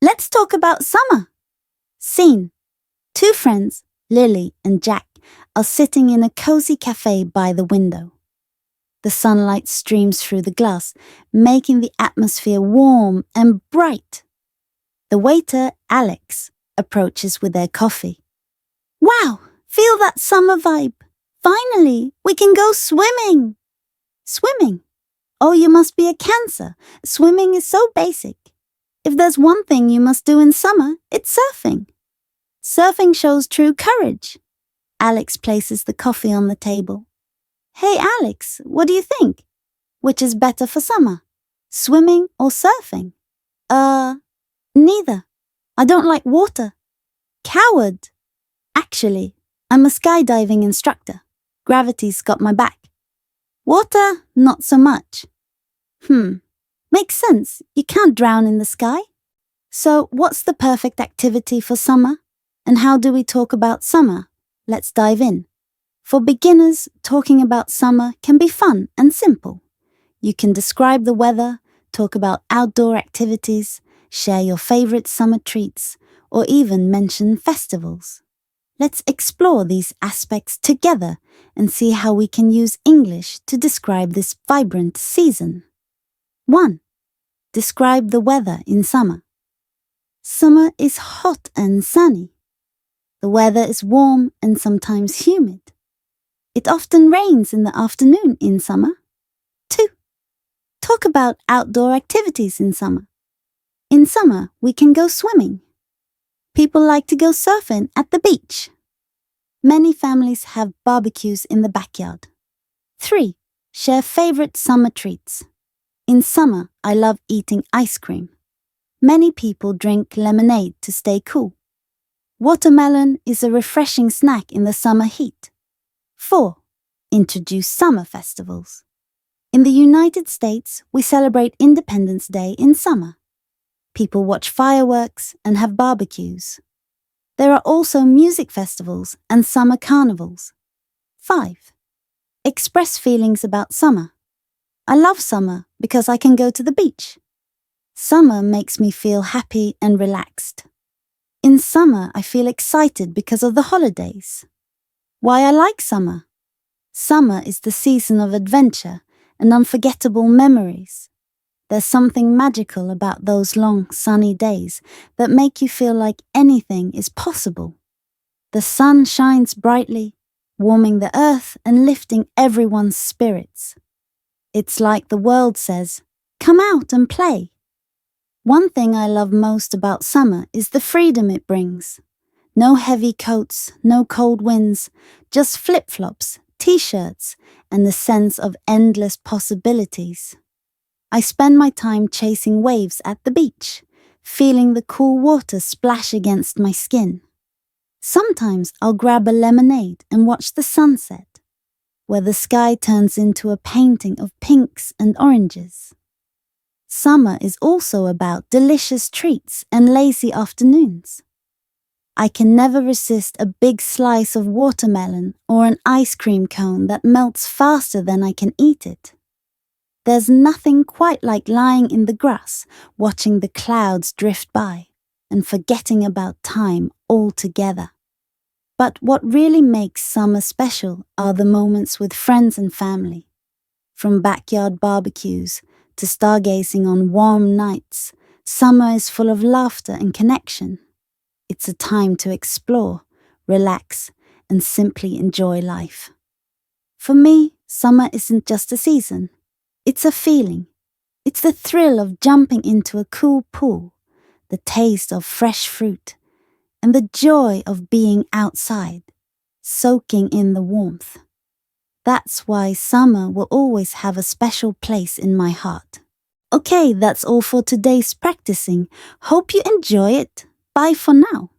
Let's talk about summer. Scene. Two friends, Lily and Jack, are sitting in a cozy cafe by the window. The sunlight streams through the glass, making the atmosphere warm and bright. The waiter, Alex, approaches with their coffee. Wow, feel that summer vibe. Finally, we can go swimming. Swimming? Oh, you must be a Cancer. Swimming is so basic. If there's one thing you must do in summer, it's surfing. Surfing shows true courage. Alex places the coffee on the table. Hey, Alex, what do you think? Which is better for summer? Swimming or surfing? Neither. I don't like water. Coward. Actually, I'm a skydiving instructor. Gravity's got my back. Water, not so much. Makes sense. You can't drown in the sky. So, what's the perfect activity for summer? And how do we talk about summer? Let's dive in. For beginners, talking about summer can be fun and simple. You can describe the weather, talk about outdoor activities, share your favorite summer treats, or even mention festivals. Let's explore these aspects together and see how we can use English to describe this vibrant season. 1. Describe the weather in summer. Summer is hot and sunny. The weather is warm and sometimes humid. It often rains in the afternoon in summer. 2. Talk about outdoor activities in summer. In summer, we can go swimming. People like to go surfing at the beach. Many families have barbecues in the backyard. 3. Share favorite summer treats. In summer, I love eating ice cream. Many people drink lemonade to stay cool. Watermelon is a refreshing snack in the summer heat. 4. Introduce summer festivals. In the United States, we celebrate Independence Day in summer. People watch fireworks and have barbecues. There are also music festivals and summer carnivals. 5. Express feelings about summer. I love summer because I can go to the beach. Summer makes me feel happy and relaxed. In summer, I feel excited because of the holidays. Why I like summer? Summer is the season of adventure and unforgettable memories. There's something magical about those long, sunny days that make you feel like anything is possible. The sun shines brightly, warming the earth and lifting everyone's spirits. It's like the world says, "Come out and play." One thing I love most about summer is the freedom it brings. No heavy coats, no cold winds, just flip-flops, t-shirts, and the sense of endless possibilities. I spend my time chasing waves at the beach, feeling the cool water splash against my skin. Sometimes I'll grab a lemonade and watch the sunset, where the sky turns into a painting of pinks and oranges. Summer is also about delicious treats and lazy afternoons. I can never resist a big slice of watermelon or an ice cream cone that melts faster than I can eat it. There's nothing quite like lying in the grass, watching the clouds drift by, and forgetting about time altogether. But what really makes summer special are the moments with friends and family. From backyard barbecues to stargazing on warm nights, summer is full of laughter and connection. It's a time to explore, relax, and simply enjoy life. For me, summer isn't just a season. It's a feeling. It's the thrill of jumping into a cool pool, the taste of fresh fruit, and the joy of being outside, soaking in the warmth. That's why summer will always have a special place in my heart. Okay, that's all for today's practicing. Hope you enjoy it. Bye for now.